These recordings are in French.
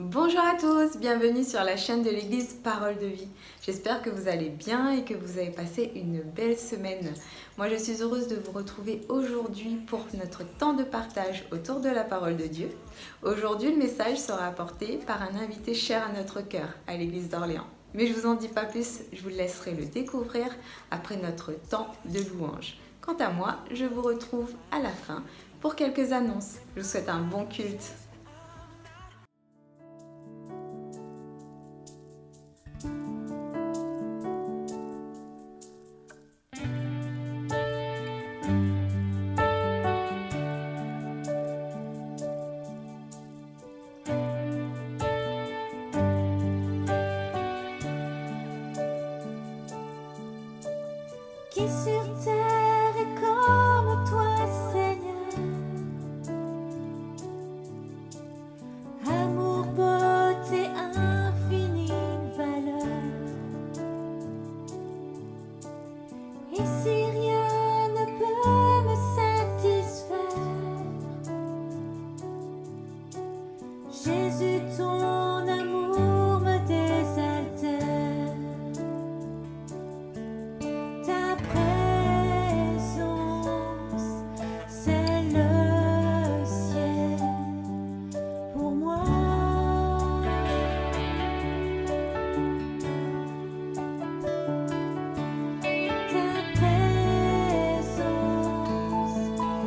Bonjour à tous, bienvenue sur la chaîne de l'église Parole de Vie. J'espère que vous allez bien et que vous avez passé une belle semaine. Moi je suis heureuse de vous retrouver aujourd'hui pour notre temps de partage autour de la parole de Dieu. Aujourd'hui le message sera apporté par un invité cher à notre cœur, à l'église d'Orléans. Mais je vous en dis pas plus, je vous laisserai le découvrir après notre temps de louange. Quant à moi, je vous retrouve à la fin pour quelques annonces. Je vous souhaite un bon culte. Qui sur terre est comme toi, Seigneur? Amour, beauté, infinie valeur. Et si rien ne peut me satisfaire, Jésus, ton amour me désaltère. Ta présence, c'est le ciel pour moi. Ta présence,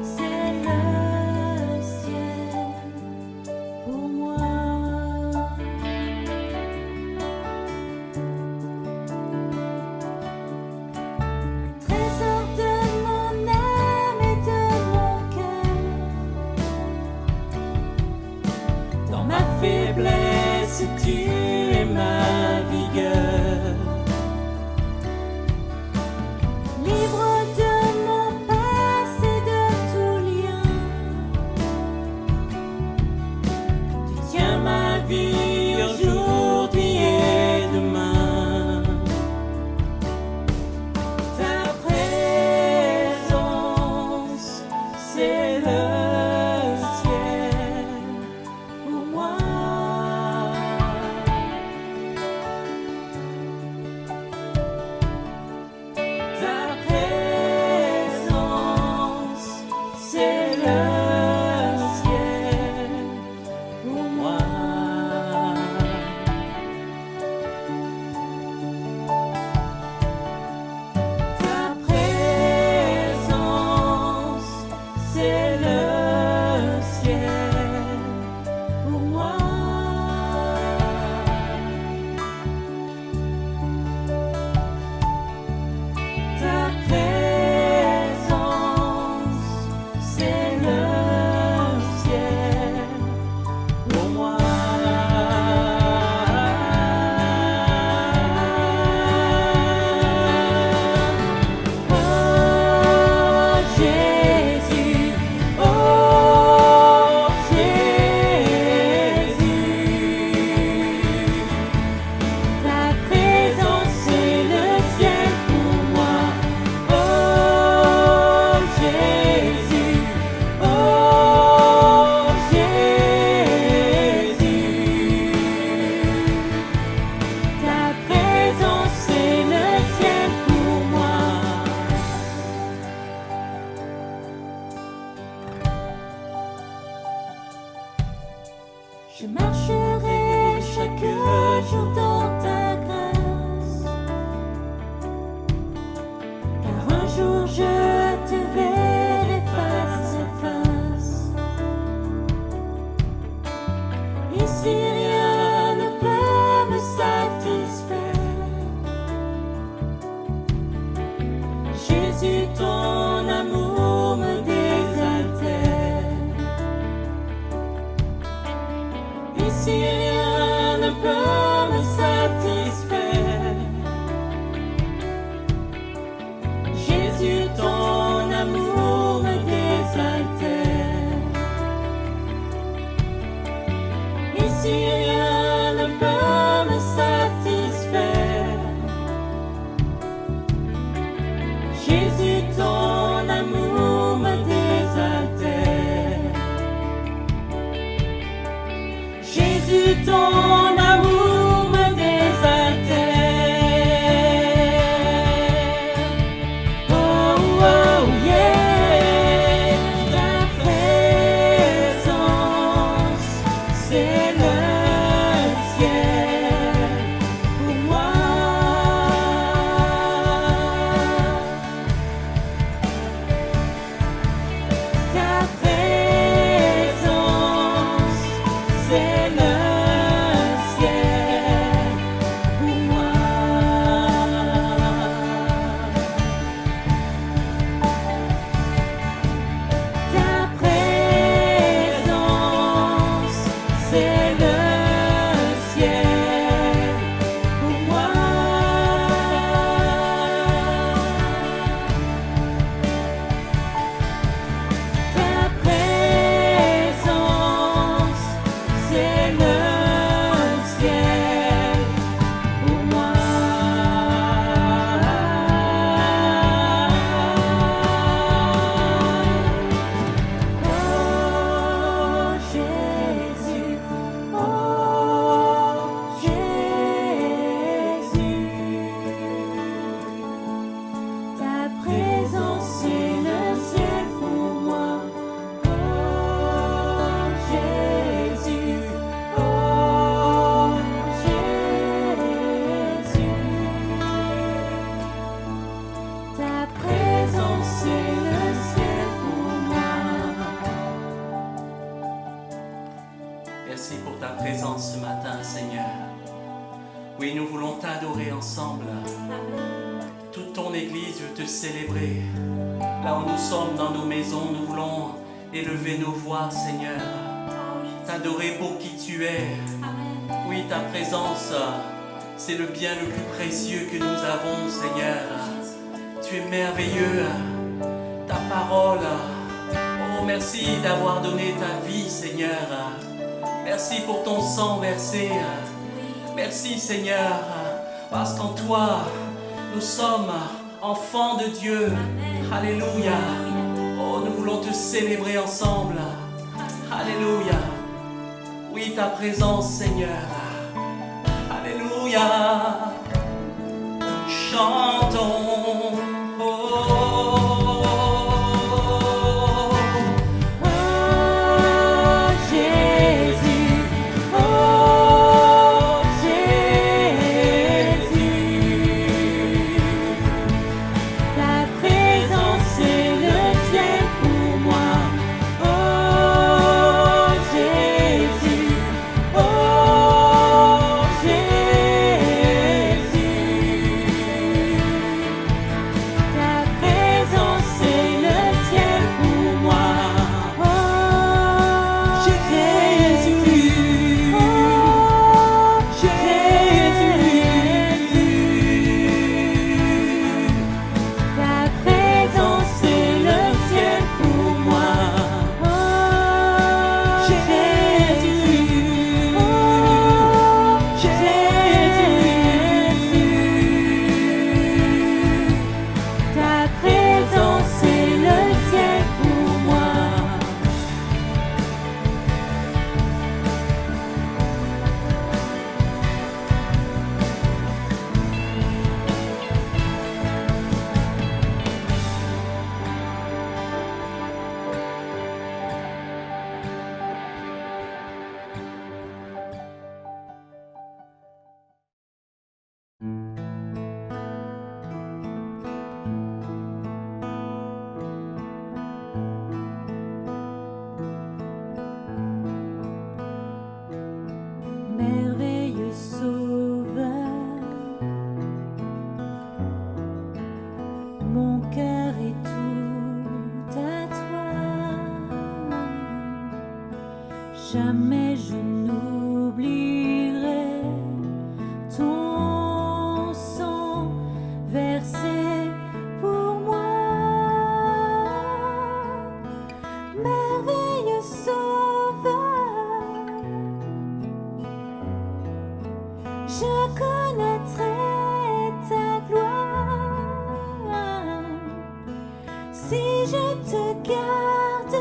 c'est le ciel pour moi. Trésor de mon âme et de mon cœur, dans ma faiblesse, tu es ma vigueur. Libre de mon passé, de tout lien, tu tiens ma vie aujourd'hui et demain. Ta présence, c'est le ciel pour moi. Ta présence, c'est le ciel pour moi. Ta présence, c'est le ciel pour moi. Ta présence, c'est le ciel pour moi. Oh Jésus, oh Jésus, ta présence c'est le ciel pour moi. Oh Jésus, oh Jésus, ta présence c'est le ciel pour moi. Je marcherai chaque jour dans ta grâce, car un jour je te verrai face à face. Et si rien ne peut me satisfaire, Jésus, ton amour me désaltère. Et si rien ne peut me satisfaire, Jésus, ton amour me désaltère. Et si rien ne peut me satisfaire, Jésus, ton amour me désaltère. Jésus, Jésus, ton amour me désaltère. Oh, oh, yeah. Ta présence, c'est le ciel pour moi. Ta présence, c'est le ciel pour moi. Ta présence, c'est le ciel pour moi. Ta présence, c'est le ciel pour moi. Oh Jésus, oh Jésus, ta présence c'est le ciel pour moi. Oh Jésus, oh Jésus, ta présence c'est le ciel pour moi. Merci pour ta présence ce matin, Seigneur. Oui, nous voulons t'adorer ensemble. Toute ton Église veut te célébrer. Là où nous sommes dans nos maisons, nous voulons élever nos voix, Seigneur. T'adorer pour qui tu es. Oui, ta présence, c'est le bien le plus précieux que nous avons, Seigneur. Tu es merveilleux. Ta parole. Oh, merci d'avoir donné ta vie, Seigneur. Merci pour ton sang versé. Merci, Seigneur, parce qu'en toi, nous sommes enfants de Dieu. Alléluia. Oh, nous voulons te célébrer ensemble. Alléluia. Oui, ta présence, Seigneur. Alléluia. Chantons. Oh. Oh Jésus, oh Jésus, ta présence c'est le ciel pour moi. Oh Jésus, oh Jésus, ta présence c'est le ciel pour moi. Oh Jésus, oh Jésus, ta présence c'est le ciel pour moi. Oh Jésus, oh Jésus, ta présence c'est le ciel pour moi. Merveilleux Sauveur, mon cœur est tout à toi. Jamais je n'oublierai ton sang versé pour moi. Merveilleux Sauveur, je connaîtrai ta gloire si je te garde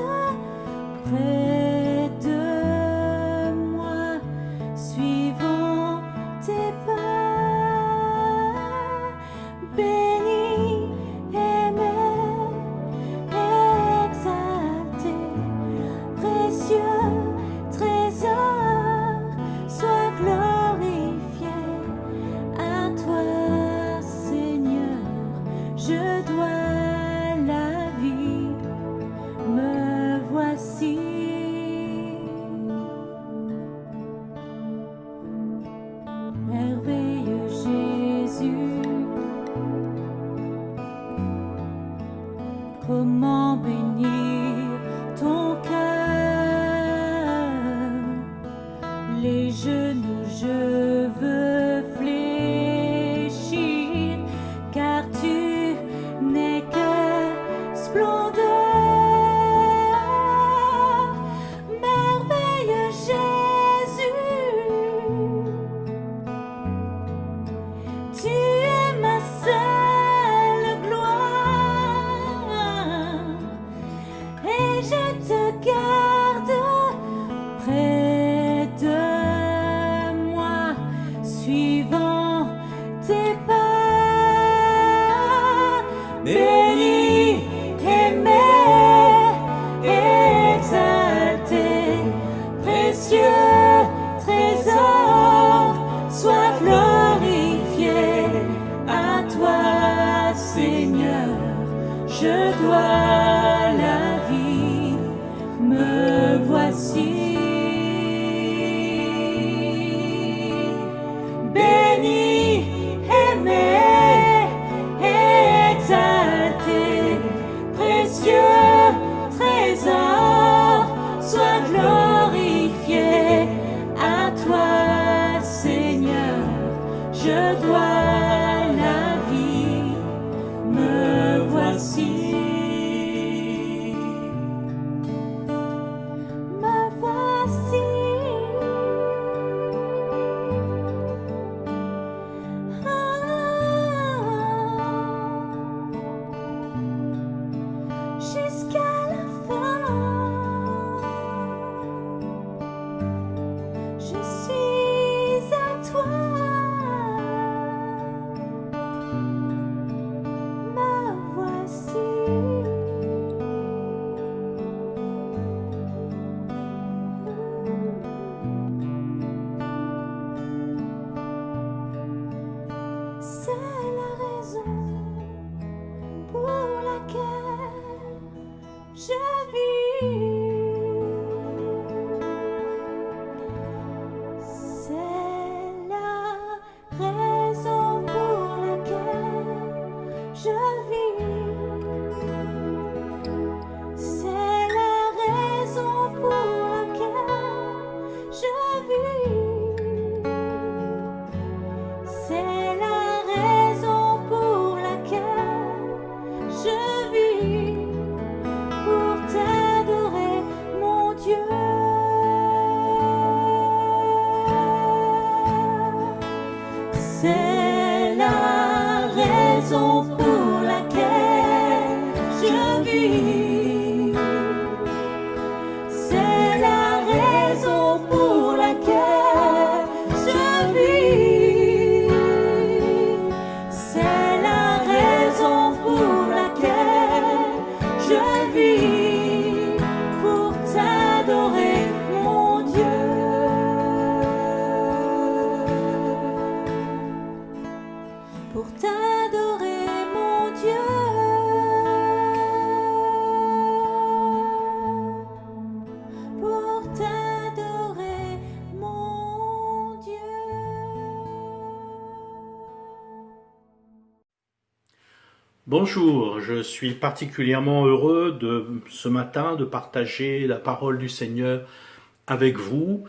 près de moi. les genoux, je veux fléchir, car tu n'es que splendeur. Merveilleux Jésus, tu es ma seule gloire, et je te garde près de moi, suivant tes pas. Béni, aimé, exalté, précieux trésor, sois glorifié. À toi, Seigneur, je dois la vie. Me voici. Béni, aimé, exalté, précieux trésor, sois glorifié. À toi, Seigneur, je dois la vie. Me voici. Me voici. Jusqu'à la fin, je suis à toi. Me voici. C'est la raison pour laquelle je vis. C'est la raison pour laquelle je vis. C'est la raison pour laquelle je vis. C'est la raison pour laquelle je vis, pour t'adorer, mon Dieu. C'est la raison pour laquelle je vis. C'est la raison pour laquelle je vis. C'est la raison pour laquelle je vis, pour t'adorer, mon Dieu. Pour t'adorer, mon Dieu. Pour t'adorer, mon Dieu. Bonjour, je suis particulièrement heureux de ce matin de partager la parole du Seigneur avec vous.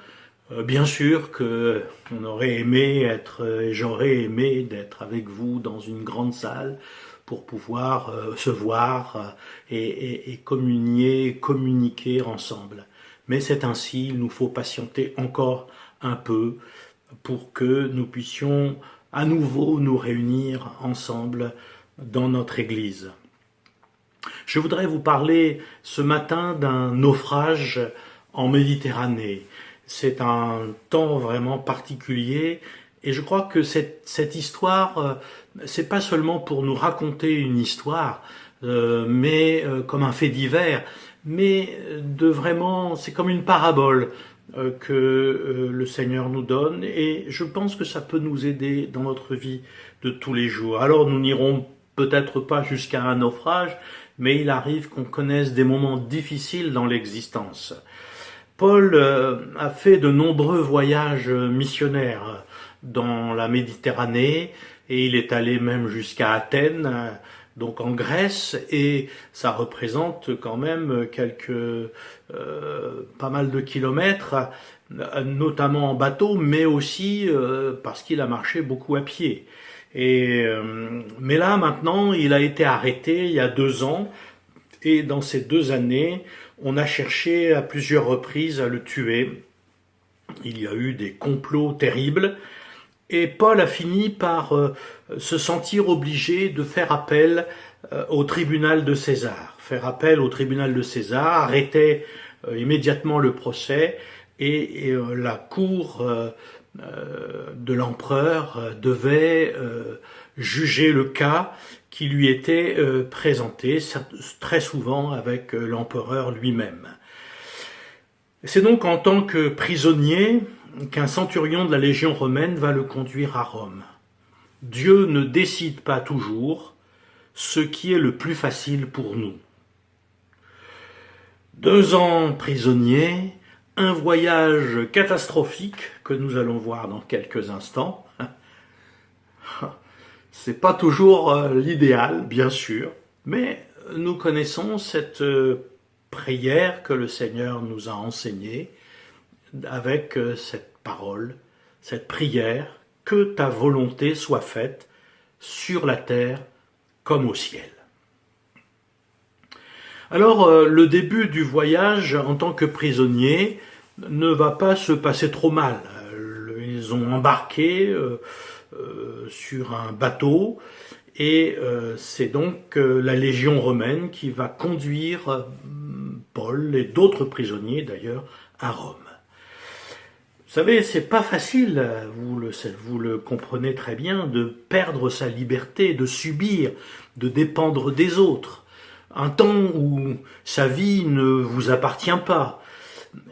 Bien sûr que on aurait aimé être, et j'aurais aimé d'être avec vous dans une grande salle pour pouvoir se voir et communier, communiquer ensemble. Mais c'est ainsi, il nous faut patienter encore un peu pour que nous puissions à nouveau nous réunir ensemble dans notre Église. Je voudrais vous parler ce matin d'un naufrage en Méditerranée. C'est un temps vraiment particulier et je crois que cette histoire, c'est pas seulement pour nous raconter une histoire, mais comme un fait divers, mais de vraiment, c'est comme une parabole que le Seigneur nous donne et je pense que ça peut nous aider dans notre vie de tous les jours. Alors nous n'irons peut-être pas jusqu'à un naufrage, mais il arrive qu'on connaisse des moments difficiles dans l'existence. Paul a fait de nombreux voyages missionnaires dans la Méditerranée et il est allé même jusqu'à Athènes, donc en Grèce, et ça représente quand même pas mal de kilomètres, notamment en bateau, mais aussi parce qu'il a marché beaucoup à pied. Mais là, maintenant, il a été arrêté il y a 2 ans, et dans ces 2 années, on a cherché à plusieurs reprises à le tuer. Il y a eu des complots terribles, et Paul a fini par se sentir obligé de faire appel au tribunal de César. Faire appel au tribunal de César arrêtait immédiatement le procès, et la cour de l'empereur devait juger le cas qui lui était présenté, très souvent avec l'empereur lui-même. C'est donc en tant que prisonnier qu'un centurion de la Légion romaine va le conduire à Rome. Dieu ne décide pas toujours ce qui est le plus facile pour nous. 2 ans prisonnier, un voyage catastrophique que nous allons voir dans quelques instants. C'est pas toujours l'idéal, bien sûr, mais nous connaissons cette prière que le Seigneur nous a enseignée avec cette parole, cette prière, que ta volonté soit faite sur la terre comme au ciel. Alors, le début du voyage en tant que prisonnier ne va pas se passer trop mal. Ils ont embarqué sur un bateau, et c'est donc la Légion romaine qui va conduire Paul et d'autres prisonniers d'ailleurs à Rome. Vous savez, c'est pas facile, vous le comprenez très bien, de perdre sa liberté, de subir, de dépendre des autres. Un temps où sa vie ne vous appartient pas.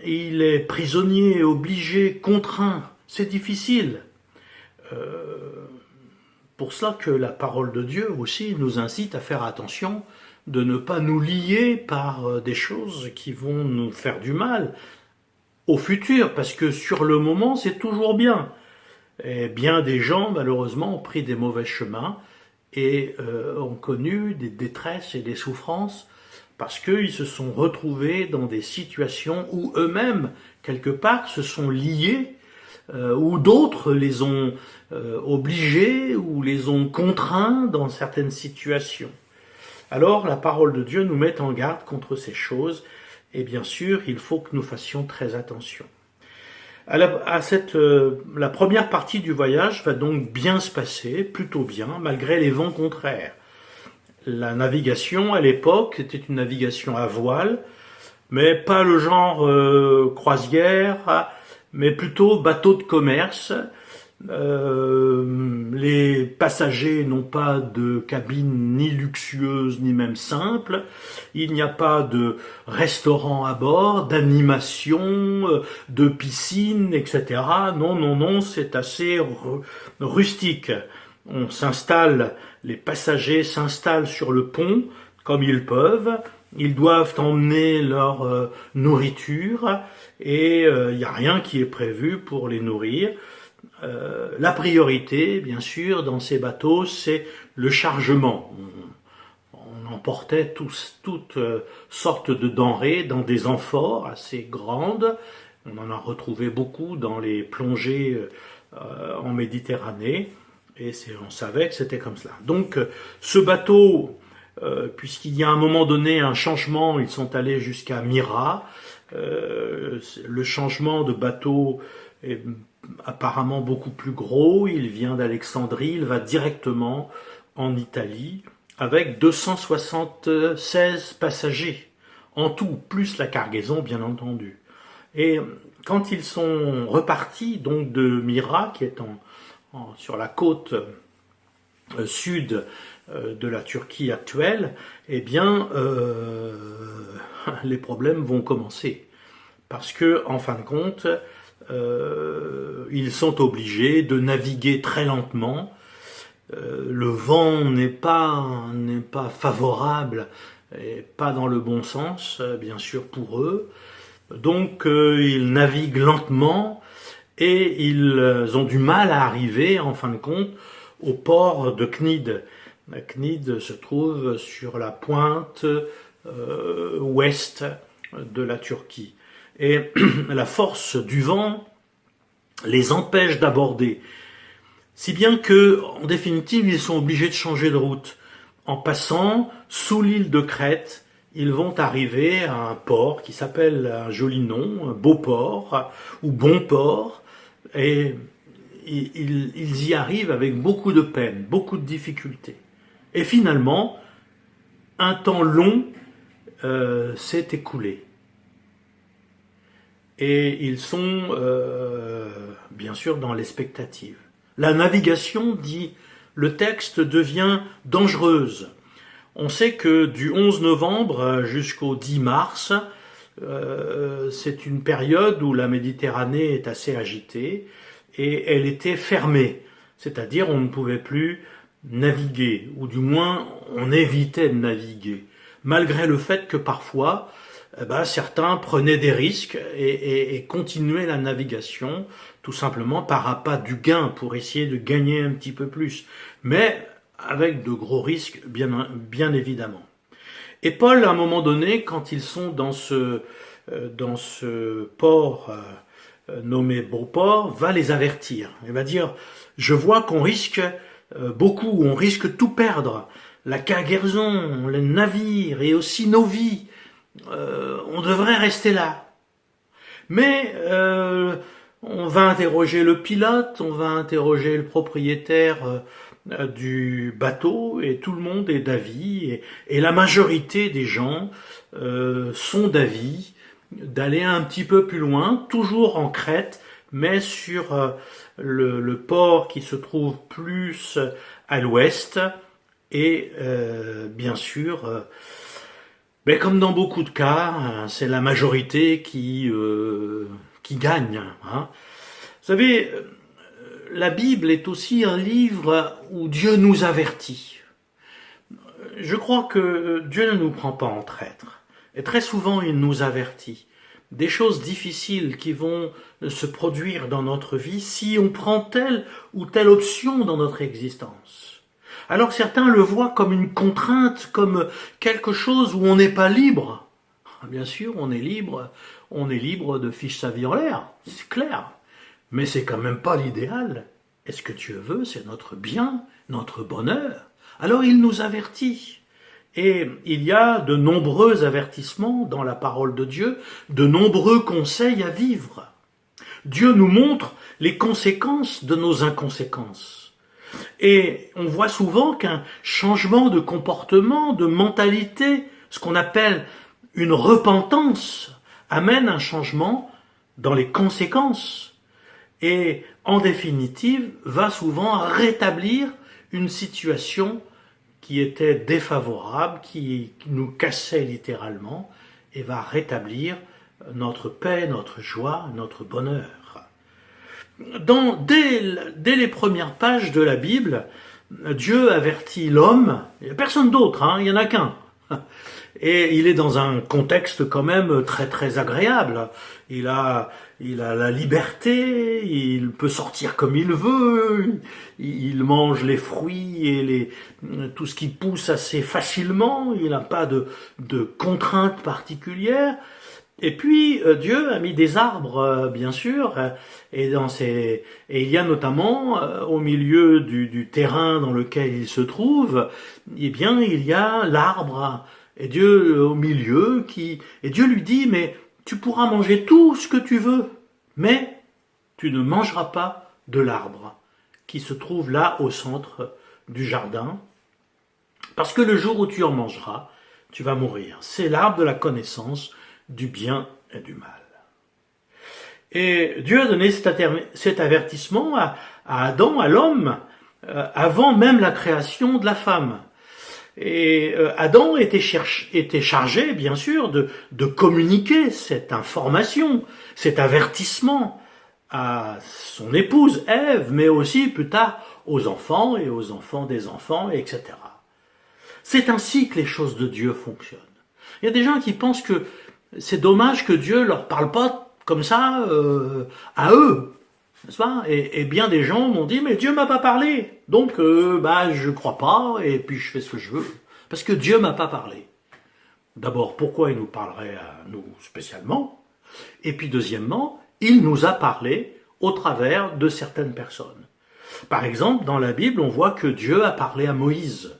Il est prisonnier, obligé, contraint. C'est difficile. Pour cela que la parole de Dieu aussi nous incite à faire attention de ne pas nous lier par des choses qui vont nous faire du mal au futur, parce que sur le moment, c'est toujours bien. Et bien des gens, malheureusement, ont pris des mauvais chemins et ont connu des détresses et des souffrances parce qu'ils se sont retrouvés dans des situations où eux-mêmes, quelque part, se sont liés, ou d'autres les ont obligés ou les ont contraints dans certaines situations. Alors, la parole de Dieu nous met en garde contre ces choses, et bien sûr, il faut que nous fassions très attention. La première partie du voyage va donc bien se passer, plutôt bien, malgré les vents contraires. La navigation, à l'époque, était une navigation à voile, mais pas le genre croisière, mais plutôt bateau de commerce. Les passagers n'ont pas de cabine ni luxueuse ni même simple. Il n'y a pas de restaurant à bord, d'animation, de piscine, etc. Non, c'est assez rustique. Les passagers s'installent sur le pont comme ils peuvent. Ils doivent emmener leur nourriture et il n'y a rien qui est prévu pour les nourrir. La priorité, bien sûr, dans ces bateaux, c'est le chargement. On emportait toutes sortes de denrées dans des amphores assez grandes. On en a retrouvé beaucoup dans les plongées en Méditerranée, et on savait que c'était comme cela. Donc, ce bateau, puisqu'il y a à un moment donné un changement, ils sont allés jusqu'à Myra. Le changement de bateau est apparemment beaucoup plus gros, il vient d'Alexandrie, il va directement en Italie avec 276 passagers en tout, plus la cargaison bien entendu. Et quand ils sont repartis donc de Myra, qui est sur la côte sud de la Turquie actuelle, eh bien les problèmes vont commencer, parce que en fin de compte ils sont obligés de naviguer très lentement. Le vent n'est pas favorable et pas dans le bon sens, bien sûr, pour eux. Donc ils naviguent lentement et ils ont du mal à arriver, en fin de compte, au port de Cnide. Cnide se trouve sur la pointe ouest de la Turquie. et la force du vent les empêche d'aborder. Si bien que, en définitive, ils sont obligés de changer de route. En passant sous l'île de Crète, ils vont arriver à un port qui s'appelle un joli nom, un beau port ou bon port, et ils y arrivent avec beaucoup de peine, beaucoup de difficultés. Et finalement, un temps long s'est écoulé. Et ils sont bien sûr dans l'expectative. La navigation, dit le texte, devient dangereuse. On sait que du 11 novembre jusqu'au 10 mars, c'est une période où la Méditerranée est assez agitée et elle était fermée. C'est-à-dire on ne pouvait plus naviguer, ou du moins on évitait de naviguer, malgré le fait que parfois certains prenaient des risques et continuaient la navigation, tout simplement par appât du gain, pour essayer de gagner un petit peu plus, mais avec de gros risques, bien évidemment. Et Paul, à un moment donné, quand ils sont dans ce port nommé Beauport, va les avertir. Il va dire, je vois qu'on risque beaucoup, on risque tout perdre, la cargaison, les navires et aussi nos vies. On devrait rester là. Mais on va interroger le pilote, on va interroger le propriétaire du bateau, et tout le monde est d'avis, et la majorité des gens sont d'avis d'aller un petit peu plus loin, toujours en Crète, mais sur le port qui se trouve plus à l'ouest, et bien sûr, mais comme dans beaucoup de cas, c'est la majorité qui gagne. Hein. Vous savez, la Bible est aussi un livre où Dieu nous avertit. Je crois que Dieu ne nous prend pas en traître. Et très souvent, il nous avertit. Des choses difficiles qui vont se produire dans notre vie si on prend telle ou telle option dans notre existence. Alors certains le voient comme une contrainte, comme quelque chose où on n'est pas libre. Bien sûr, on est libre de ficher sa vie en l'air, c'est clair. Mais c'est quand même pas l'idéal. Et ce que Dieu veut, c'est notre bien, notre bonheur. Alors il nous avertit. Et il y a de nombreux avertissements dans la parole de Dieu, de nombreux conseils à vivre. Dieu nous montre les conséquences de nos inconséquences. Et on voit souvent qu'un changement de comportement, de mentalité, ce qu'on appelle une repentance, amène un changement dans les conséquences. Et en définitive, va souvent rétablir une situation qui était défavorable, qui nous cassait littéralement, et va rétablir notre paix, notre joie, notre bonheur. Dès les premières pages de la Bible, Dieu avertit l'homme, il n'y a personne d'autre, il n'y en a qu'un. Et il est dans un contexte quand même très très agréable. Il a la liberté, il peut sortir comme il veut, il mange les fruits et tout ce qui pousse assez facilement, il n'a pas de contraintes particulières. Et puis Dieu a mis des arbres, bien sûr, et il y a notamment au milieu du terrain dans lequel il se trouve, eh bien il y a l'arbre, et Dieu au milieu et Dieu lui dit, mais tu pourras manger tout ce que tu veux, mais tu ne mangeras pas de l'arbre qui se trouve là au centre du jardin, parce que le jour où tu en mangeras, tu vas mourir. C'est l'arbre de la connaissance du bien et du mal. Et Dieu a donné cet avertissement à Adam, à l'homme, avant même la création de la femme. Et Adam était chargé, bien sûr, de communiquer cette information, cet avertissement à son épouse Ève, mais aussi plus tard aux enfants et aux enfants des enfants, etc. C'est ainsi que les choses de Dieu fonctionnent. Il y a des gens qui pensent que c'est dommage que Dieu leur parle pas comme ça à eux, n'est-ce pas ? Et bien des gens m'ont dit, mais Dieu m'a pas parlé, donc je crois pas, et puis je fais ce que je veux, parce que Dieu m'a pas parlé. D'abord, pourquoi il nous parlerait à nous spécialement ? Et puis deuxièmement, il nous a parlé au travers de certaines personnes. Par exemple, dans la Bible, on voit que Dieu a parlé à Moïse.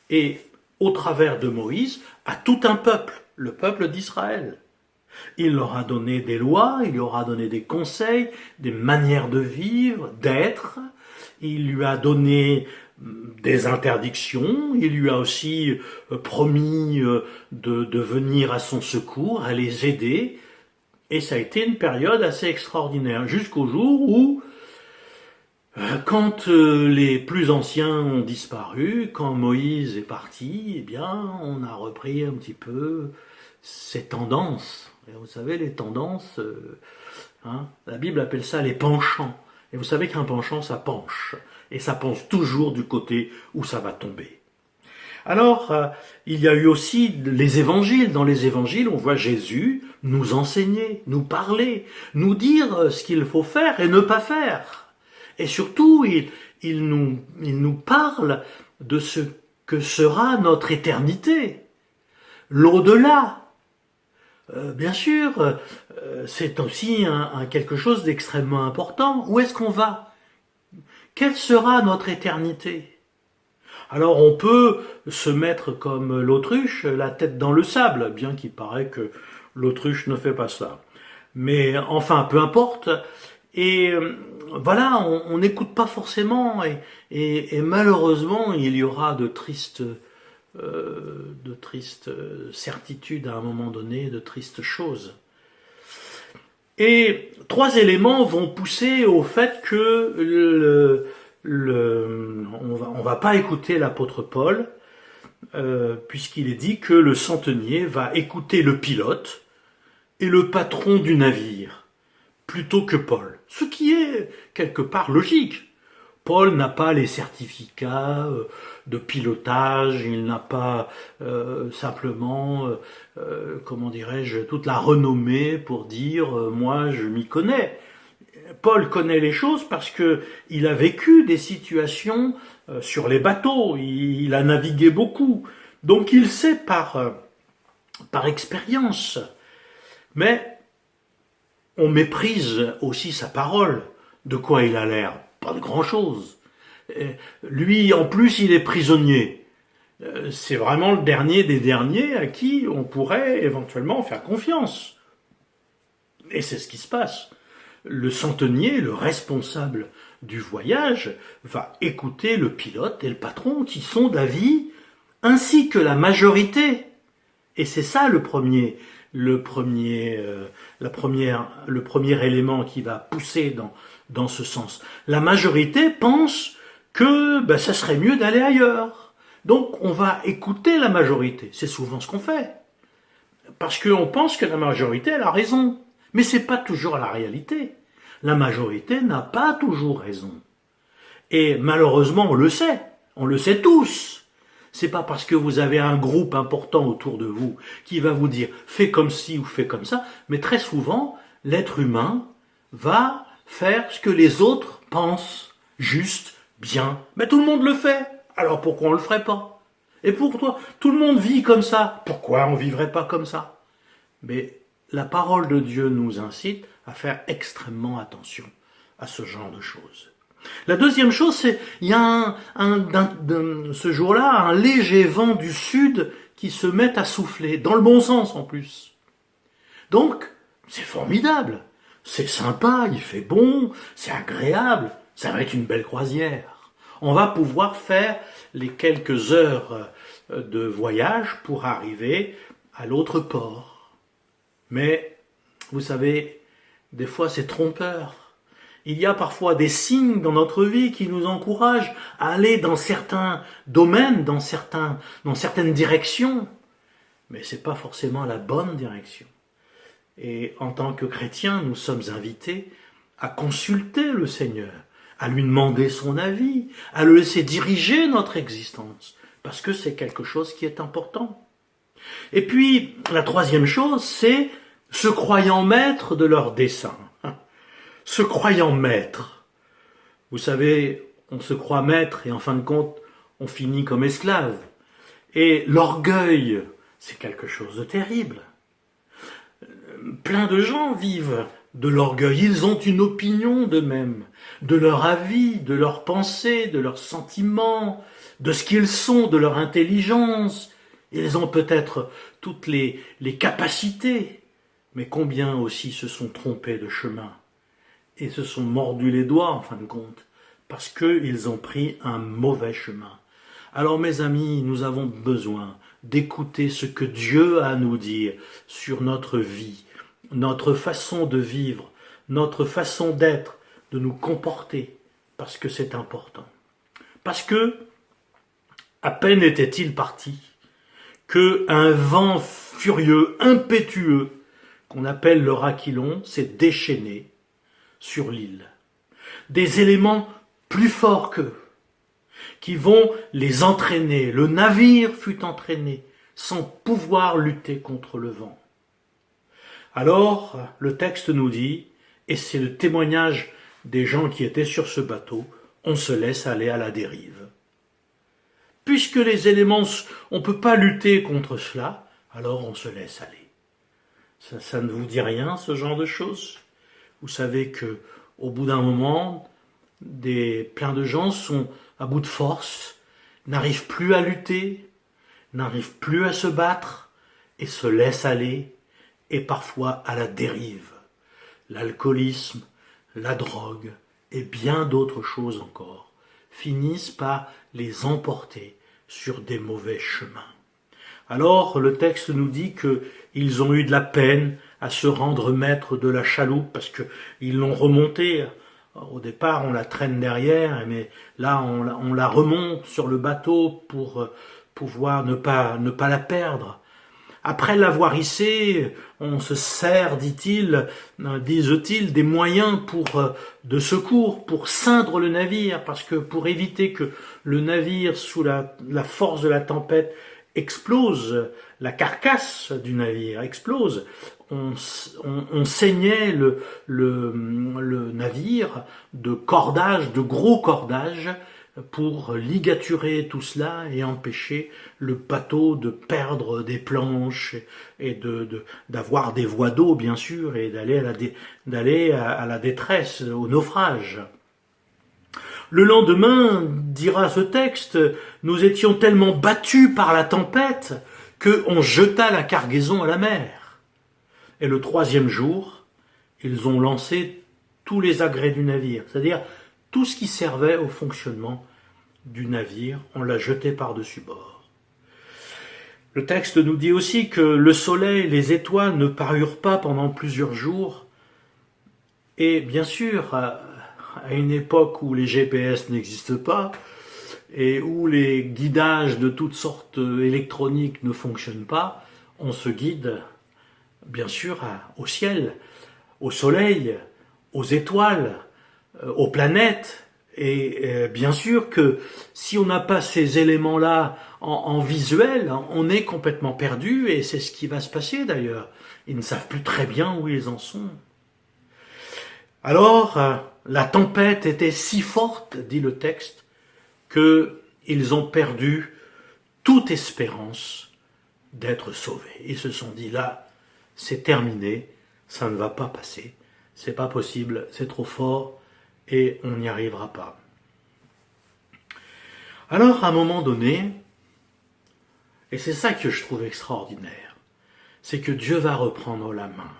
Et au travers de Moïse, à tout un peuple, le peuple d'Israël. Il leur a donné des lois, il leur a donné des conseils, des manières de vivre, d'être. Il lui a donné des interdictions, il lui a aussi promis de venir à son secours, à les aider. Et ça a été une période assez extraordinaire, jusqu'au jour où, quand les plus anciens ont disparu, quand Moïse est parti, eh bien, on a repris un petit peu ces tendances. Et vous savez, les tendances, la Bible appelle ça les penchants. Et vous savez qu'un penchant, ça penche. Et ça penche toujours du côté où ça va tomber. Alors, il y a eu aussi les évangiles. Dans les évangiles, on voit Jésus nous enseigner, nous parler, nous dire ce qu'il faut faire et ne pas faire. Et surtout, il nous parle de ce que sera notre éternité, l'au-delà. Bien sûr, c'est aussi quelque chose d'extrêmement important. Où est-ce qu'on va? Quelle sera notre éternité? Alors on peut se mettre comme l'autruche, la tête dans le sable, bien qu'il paraît que l'autruche ne fait pas ça. Mais enfin, peu importe. Et voilà, on n'écoute pas forcément. Et malheureusement, il y aura de tristes certitudes à un moment donné, de tristes choses. Et 3 éléments vont pousser au fait que on va pas écouter l'apôtre Paul, puisqu'il est dit que le centenier va écouter le pilote et le patron du navire, plutôt que Paul. Ce qui est quelque part logique. Paul n'a pas les certificats de pilotage, il n'a pas simplement, comment dirais-je, toute la renommée pour dire moi je m'y connais. Paul connaît les choses parce que il a vécu des situations sur les bateaux, il a navigué beaucoup, donc il sait par expérience. Mais on méprise aussi sa parole. De quoi il a l'air? Pas de grand-chose. Lui, en plus, il est prisonnier. C'est vraiment le dernier des derniers à qui on pourrait éventuellement faire confiance. Et c'est ce qui se passe. Le centenier, le responsable du voyage, va écouter le pilote et le patron qui sont d'avis, ainsi que la majorité. Et c'est ça le premier élément qui va pousser dans ce sens. La majorité pense que ça serait mieux d'aller ailleurs. Donc on va écouter la majorité. C'est souvent ce qu'on fait. Parce qu'on pense que la majorité elle a raison. Mais c'est pas toujours la réalité. La majorité n'a pas toujours raison. Et malheureusement on le sait tous. C'est pas parce que vous avez un groupe important autour de vous qui va vous dire fais comme ci ou fais comme ça, mais très souvent l'être humain va faire ce que les autres pensent juste, bien. Mais tout le monde le fait, alors pourquoi on le ferait pas? Et pour toi, tout le monde vit comme ça, pourquoi on vivrait pas comme ça? Mais la parole de Dieu nous incite à faire extrêmement attention à ce genre de choses. La deuxième chose, c'est il y a ce jour-là un léger vent du sud qui se met à souffler, dans le bon sens en plus. Donc, c'est formidable, c'est sympa, il fait bon, c'est agréable, ça va être une belle croisière. On va pouvoir faire les quelques heures de voyage pour arriver à l'autre port. Mais, vous savez, des fois c'est trompeur. Il y a parfois des signes dans notre vie qui nous encouragent à aller dans certains domaines, dans certaines directions. Mais ce n'est pas forcément la bonne direction. Et en tant que chrétiens, nous sommes invités à consulter le Seigneur, à lui demander son avis, à le laisser diriger notre existence, parce que c'est quelque chose qui est important. Et puis, la troisième chose, c'est se croyant maître de leur dessein. Se croyant maître. Vous savez, on se croit maître et en fin de compte, on finit comme esclave. Et l'orgueil, c'est quelque chose de terrible. plein de gens vivent de l'orgueil. Ils ont une opinion d'eux-mêmes, de leur avis, de leurs pensées, de leurs sentiments, de ce qu'ils sont, de leur intelligence. Ils ont peut-être toutes les capacités, mais combien aussi se sont trompés de chemin et se sont mordus les doigts en fin de compte, parce qu'ils ont pris un mauvais chemin. Alors mes amis, nous avons besoin d'écouter ce que Dieu a à nous dire sur notre vie, notre façon de vivre, notre façon d'être, de nous comporter, parce que c'est important. Parce que, à peine était-il parti, qu'un vent furieux, impétueux, qu'on appelle le Raquilon, s'est déchaîné sur l'île. Des éléments plus forts qu'eux, qui vont les entraîner. Le navire fut entraîné, sans pouvoir lutter contre le vent. Alors, le texte nous dit, et c'est le témoignage des gens qui étaient sur ce bateau, on se laisse aller à la dérive. Puisque les éléments, on ne peut pas lutter contre cela, alors on se laisse aller. Ça ne vous dit rien, ce genre de choses? Vous savez que au bout d'un moment, plein de gens sont à bout de force, n'arrivent plus à lutter, n'arrivent plus à se battre et se laissent aller, et parfois à la dérive. L'alcoolisme, la drogue et bien d'autres choses encore finissent par les emporter sur des mauvais chemins. Alors le texte nous dit qu'ils ont eu de la peine à se rendre maîtres de la chaloupe parce qu'ils l'ont remontée. Au départ, on la traîne derrière, mais là, on la remonte sur le bateau pour pouvoir ne pas la perdre. Après l'avoir hissée, on se sert, disent-ils, des moyens de secours pour ceindre le navire, parce que pour éviter que le navire, sous la force de la tempête, explose, la carcasse du navire explose, on saignait le navire de cordages, de gros cordages, pour ligaturer tout cela et empêcher le bateau de perdre des planches et d'avoir des voies d'eau, bien sûr, et d'aller à la détresse, au naufrage. Le lendemain, dira ce texte, nous étions tellement battus par la tempête qu'on jeta la cargaison à la mer. Et le troisième jour, ils ont lancé tous les agrès du navire, c'est-à-dire tout ce qui servait au fonctionnement du navire, on l'a jeté par-dessus bord. Le texte nous dit aussi que le soleil et les étoiles ne parurent pas pendant plusieurs jours. Et bien sûr, à une époque où les GPS n'existent pas et où les guidages de toutes sortes électroniques ne fonctionnent pas, on se guide bien sûr au ciel, au soleil, aux étoiles, aux planètes. Et bien sûr que si on n'a pas ces éléments-là en visuel, on est complètement perdu, et c'est ce qui va se passer d'ailleurs. Ils ne savent plus très bien où ils en sont. Alors, la tempête était si forte, dit le texte, qu'ils ont perdu toute espérance d'être sauvés. Ils se sont dit, là, c'est terminé, ça ne va pas passer, c'est pas possible, c'est trop fort, et on n'y arrivera pas. Alors, à un moment donné, et c'est ça que je trouve extraordinaire, c'est que Dieu va reprendre la main.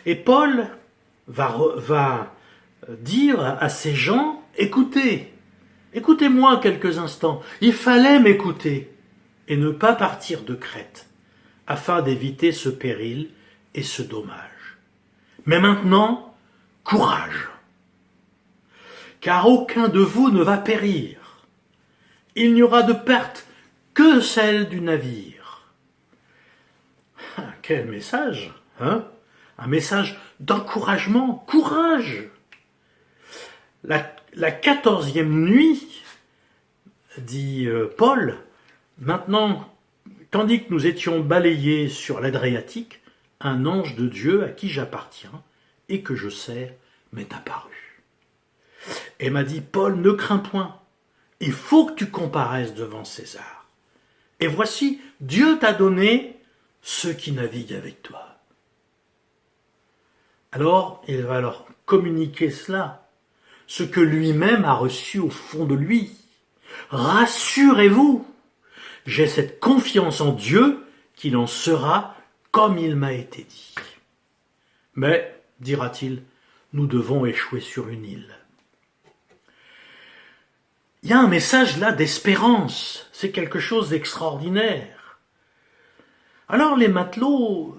Et Paul va dire à ces gens, écoutez-moi quelques instants, il fallait m'écouter et ne pas partir de Crète, afin d'éviter ce péril et ce dommage. Mais maintenant, courage, car aucun de vous ne va périr. Il n'y aura de perte que celle du navire. Quel message, hein? Un message d'encouragement, courage. La 14e nuit, dit Paul, maintenant, tandis que nous étions balayés sur l'Adriatique, un ange de Dieu à qui j'appartiens et que je sers m'est apparu. Et m'a dit, Paul, ne crains point, il faut que tu comparaisses devant César. Et voici, Dieu t'a donné ceux qui naviguent avec toi. Alors, il va leur communiquer cela, ce que lui-même a reçu au fond de lui. Rassurez-vous, j'ai cette confiance en Dieu qu'il en sera comme il m'a été dit. Mais, dira-t-il, nous devons échouer sur une île. Il y a un message là d'espérance, c'est quelque chose d'extraordinaire. Alors les matelots,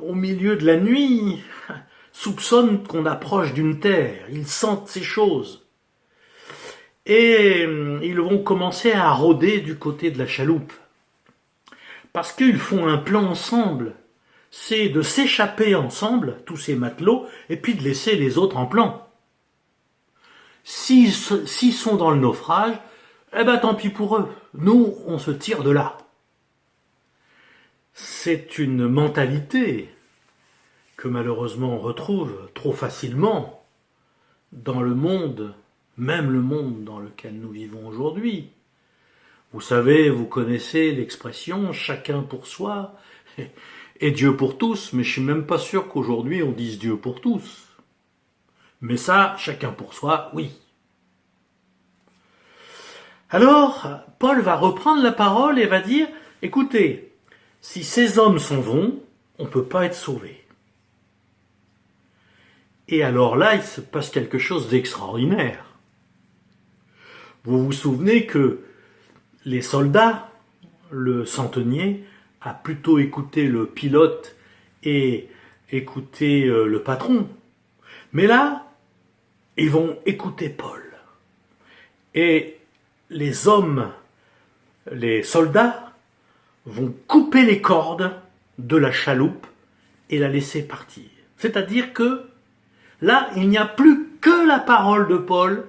au milieu de la nuit, soupçonnent qu'on approche d'une terre, ils sentent ces choses. Et ils vont commencer à rôder du côté de la chaloupe. Parce qu'ils font un plan ensemble, c'est de s'échapper ensemble, tous ces matelots, et puis de laisser les autres en plan. S'ils sont dans le naufrage, eh ben tant pis pour eux. Nous, on se tire de là. C'est une mentalité que malheureusement on retrouve trop facilement dans le monde, même le monde dans lequel nous vivons aujourd'hui. Vous savez, vous connaissez l'expression « chacun pour soi » et Dieu pour tous, mais je suis même pas sûr qu'aujourd'hui on dise Dieu pour tous. Mais ça, chacun pour soi, oui. Alors, Paul va reprendre la parole et va dire, écoutez, si ces hommes s'en vont, on ne peut pas être sauvé. Et alors là, il se passe quelque chose d'extraordinaire. Vous vous souvenez que les soldats, le centenier, a plutôt écouté le pilote et écouté le patron. Mais là, ils vont écouter Paul. Et les hommes, les soldats, vont couper les cordes de la chaloupe et la laisser partir. C'est-à-dire que là, il n'y a plus que la parole de Paul.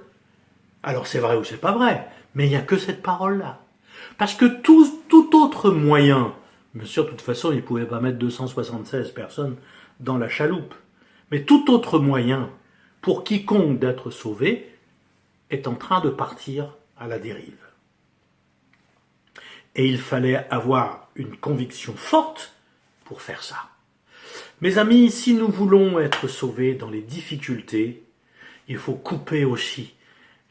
Alors c'est vrai ou c'est pas vrai, mais il n'y a que cette parole-là. Parce que tout autre moyen, bien sûr, de toute façon, ils ne pouvaient pas mettre 276 personnes dans la chaloupe, mais tout autre moyen pour quiconque d'être sauvé est en train de partir à la dérive. Et il fallait avoir une conviction forte pour faire ça. Mes amis, si nous voulons être sauvés dans les difficultés, il faut couper aussi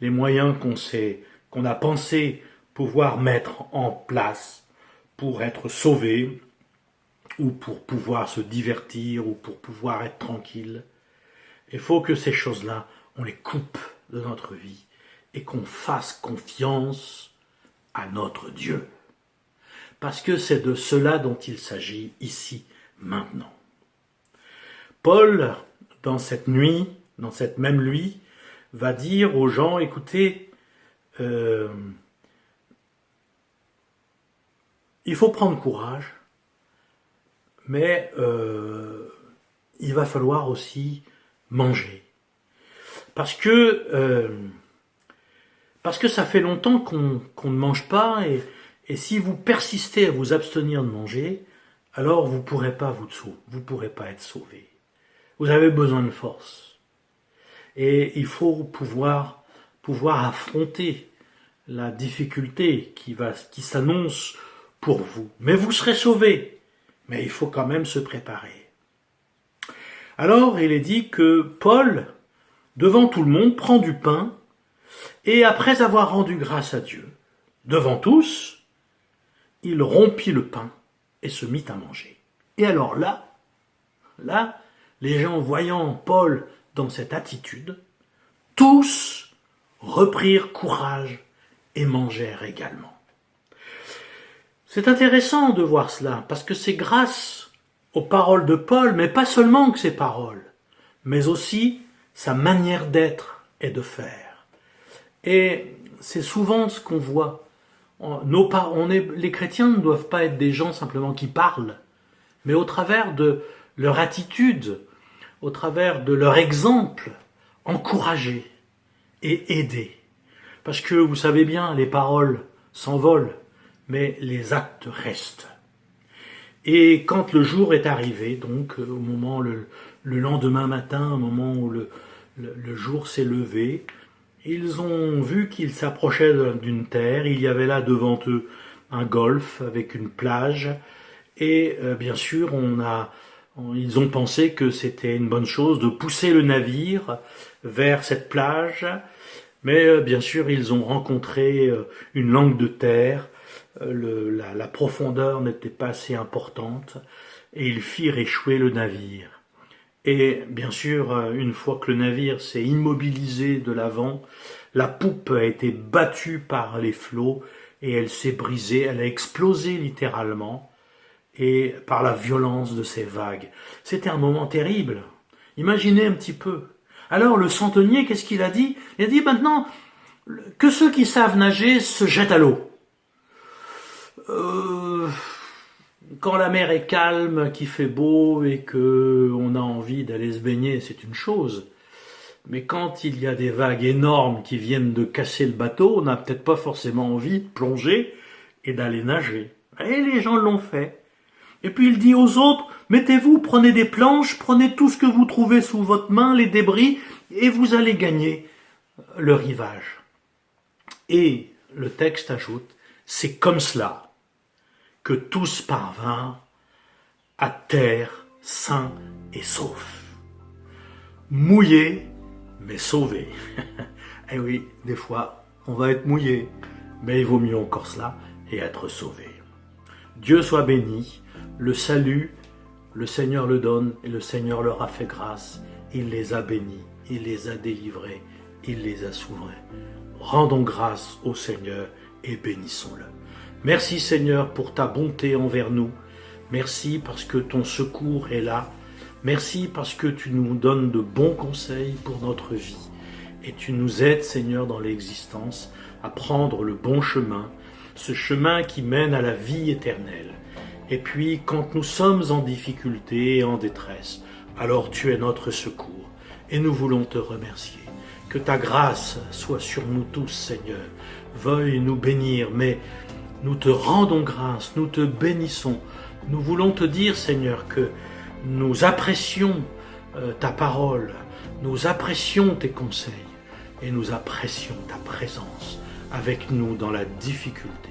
les moyens qu'on a pensé pouvoir mettre en place pour être sauvés, ou pour pouvoir se divertir, ou pour pouvoir être tranquille. Il faut que ces choses-là, on les coupe de notre vie et qu'on fasse confiance à notre Dieu. Parce que c'est de cela dont il s'agit ici, maintenant. Paul, dans cette nuit, dans cette même nuit, va dire aux gens, écoutez, il faut prendre courage, mais il va falloir aussi manger. Parce que ça fait longtemps qu'on ne mange pas, et si vous persistez à vous abstenir de manger, alors vous ne pourrez pas être sauvé. Vous avez besoin de force. Et il faut pouvoir affronter la difficulté qui s'annonce pour vous. Mais vous serez sauvés. Mais il faut quand même se préparer. Alors, il est dit que Paul, devant tout le monde, prend du pain, et après avoir rendu grâce à Dieu, devant tous, il rompit le pain et se mit à manger. Et alors là, les gens voyant Paul dans cette attitude, tous reprirent courage et mangèrent également. C'est intéressant de voir cela, parce que c'est grâce aux paroles de Paul, mais pas seulement que ses paroles, mais aussi sa manière d'être et de faire. Et c'est souvent ce qu'on voit. Les chrétiens ne doivent pas être des gens simplement qui parlent, mais au travers de leur attitude, au travers de leur exemple, encourager et aider. Parce que vous savez bien, les paroles s'envolent, mais les actes restent. Et quand le jour est arrivé, donc au moment, le lendemain matin, au moment où le jour s'est levé, ils ont vu qu'ils s'approchaient d'une terre. Il y avait là devant eux un golfe avec une plage. Et bien sûr, on a Ils ont pensé que c'était une bonne chose de pousser le navire vers cette plage, mais bien sûr ils ont rencontré une langue de terre, la profondeur n'était pas assez importante et ils firent échouer le navire. Et bien sûr, une fois que le navire s'est immobilisé de l'avant, la poupe a été battue par les flots et elle s'est brisée, elle a explosé littéralement et par la violence de ces vagues. C'était un moment terrible. Imaginez un petit peu. Alors le centenier, qu'est-ce qu'il a dit? Il a dit maintenant que ceux qui savent nager se jettent à l'eau. Quand la mer est calme, qu'il fait beau et que on a envie d'aller se baigner, c'est une chose. Mais quand il y a des vagues énormes qui viennent de casser le bateau, on n'a peut-être pas forcément envie de plonger et d'aller nager. Et les gens l'ont fait. Et puis il dit aux autres, mettez-vous, prenez des planches, prenez tout ce que vous trouvez sous votre main, les débris, et vous allez gagner le rivage. Et le texte ajoute, c'est comme cela que tous parvinrent à terre sains et saufs. Mouillés, mais sauvés. Eh oui, des fois, on va être mouillé, mais il vaut mieux encore cela et être sauvé. Dieu soit béni, le salut, le Seigneur le donne et le Seigneur leur a fait grâce. Il les a bénis, il les a délivrés, il les a souverains. Rendons grâce au Seigneur et bénissons-le. Merci Seigneur pour ta bonté envers nous. Merci parce que ton secours est là. Merci parce que tu nous donnes de bons conseils pour notre vie. Et tu nous aides Seigneur dans l'existence à prendre le bon chemin, ce chemin qui mène à la vie éternelle. Et puis quand nous sommes en difficulté et en détresse, alors tu es notre secours. Et nous voulons te remercier. Que ta grâce soit sur nous tous Seigneur. Veuille nous bénir, mais nous te rendons grâce, nous te bénissons. Nous voulons te dire, Seigneur, que nous apprécions ta parole, nous apprécions tes conseils et nous apprécions ta présence avec nous dans la difficulté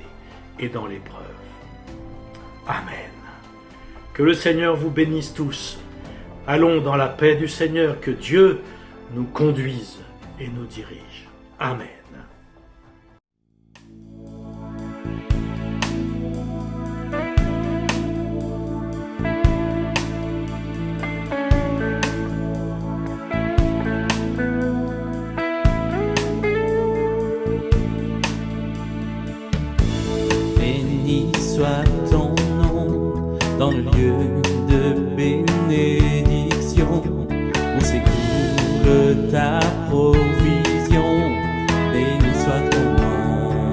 et dans l'épreuve. Amen. Que le Seigneur vous bénisse tous. Allons dans la paix du Seigneur, que Dieu nous conduise et nous dirige. Amen. Soit ton nom dans le lieu de bénédiction, où s'écoule ta provision. Béni soit ton nom,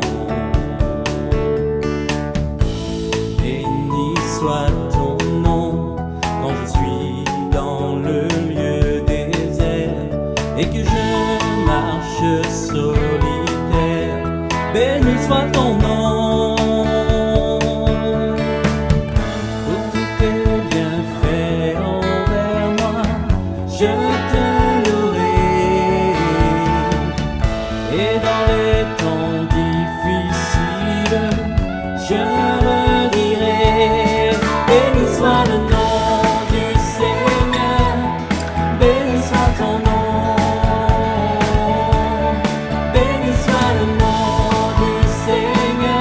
béni soit ton nom, quand je suis dans le lieu désert et que je marche solitaire. Béni soit ton nom. Je te louerai, et dans les temps difficiles, je redirai. Béni soit le nom du Seigneur, béni soit ton nom. Béni soit le nom du Seigneur.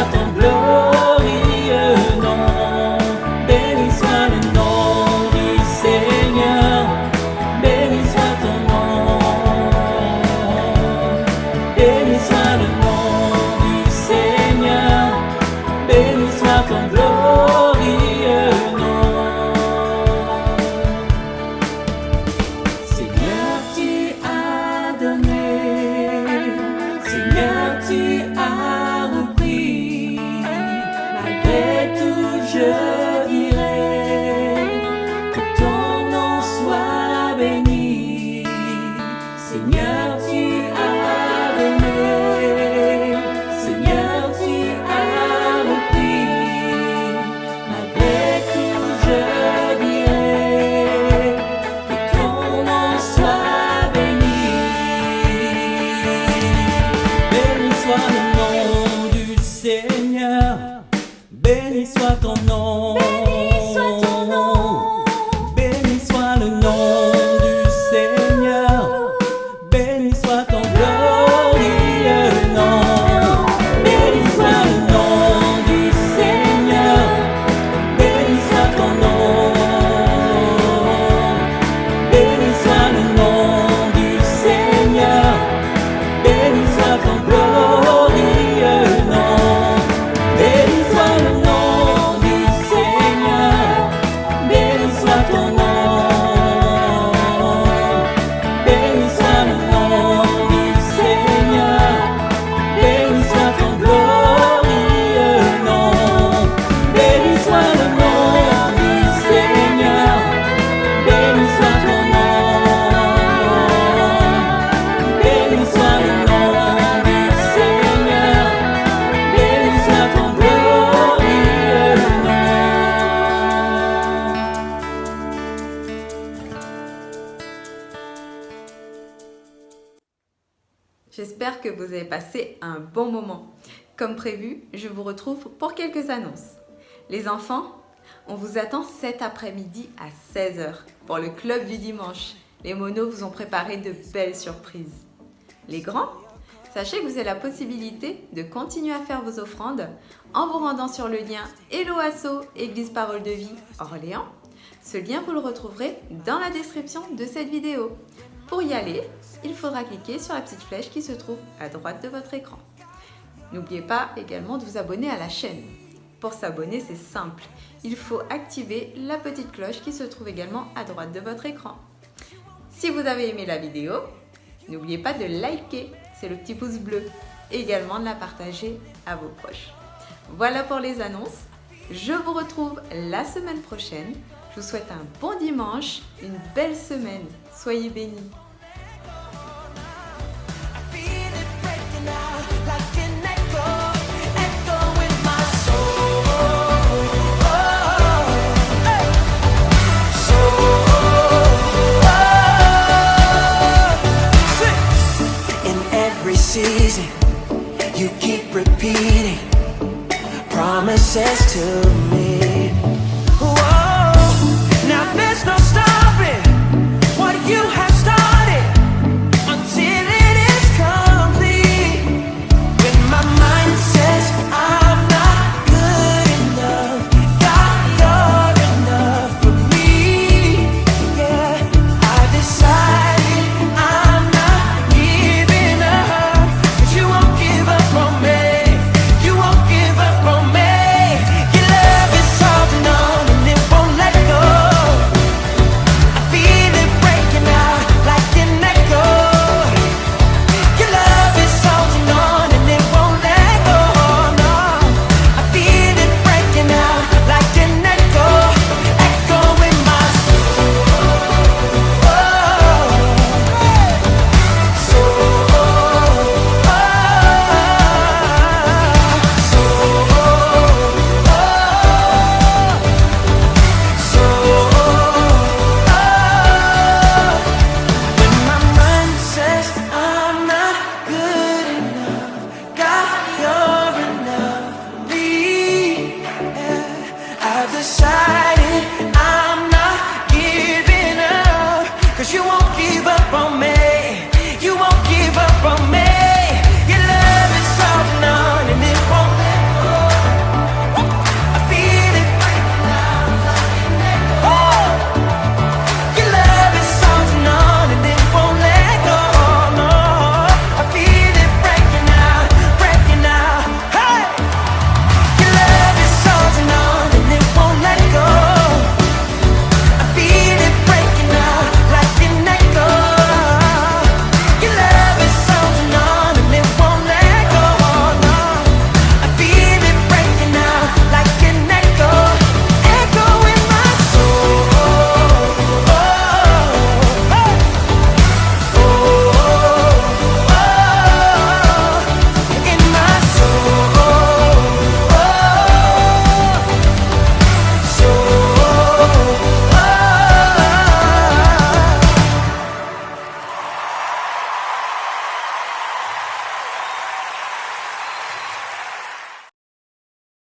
soit ton glorieux nom. Béni soit le nom du Seigneur. Béni soit ton nom. Béni soit le nom du Seigneur. Béni soit ton glorieux nom. Seigneur, tu as donné. Seigneur, tu as repris. Malgré tout, je dirai que ton nom soit béni. Seigneur, tu as donné. Seigneur, tu as repris. Malgré tout, je dirai que ton nom soit béni. Béni soit le nom du Seigneur. Béni soit ton nom. Béni soit ton nom. Béni soit le nom du Seigneur. Béni soit ton glorieux nom. Béni soit le nom du Seigneur. Béni soit ton nom. Béni soit le nom du Seigneur. Béni soit ton glorieux nom. Béni soit le nom du Seigneur. Béni soit ton nom. Béni soit le nom du Seigneur. Béni soit ton glorieux nom. Béni soit le nom du Seigneur. Béni soit ton nom. Béni soit le nom du Seigneur. Béni soit ton glorieux nom. J'espère que vous avez passé un bon moment. Comme prévu, je vous retrouve pour quelques annonces. Les enfants, on vous attend cet après-midi à 16h pour le club du dimanche. Les monos vous ont préparé de belles surprises. Les grands, sachez que vous avez la possibilité de continuer à faire vos offrandes en vous rendant sur le lien Hello Asso Église Parole de Vie Orléans. Ce lien, vous le retrouverez dans la description de cette vidéo. Pour y aller, il faudra cliquer sur la petite flèche qui se trouve à droite de votre écran. N'oubliez pas également de vous abonner à la chaîne. Pour s'abonner, c'est simple. Il faut activer la petite cloche qui se trouve également à droite de votre écran. Si vous avez aimé la vidéo, n'oubliez pas de liker, c'est le petit pouce bleu, et également de la partager à vos proches. Voilà pour les annonces. Je vous retrouve la semaine prochaine. Je vous souhaite un bon dimanche, une belle semaine. Soyez bénis. Feel it breaking out like an echo, echo in my soul. In every season, you keep repeating promises to me.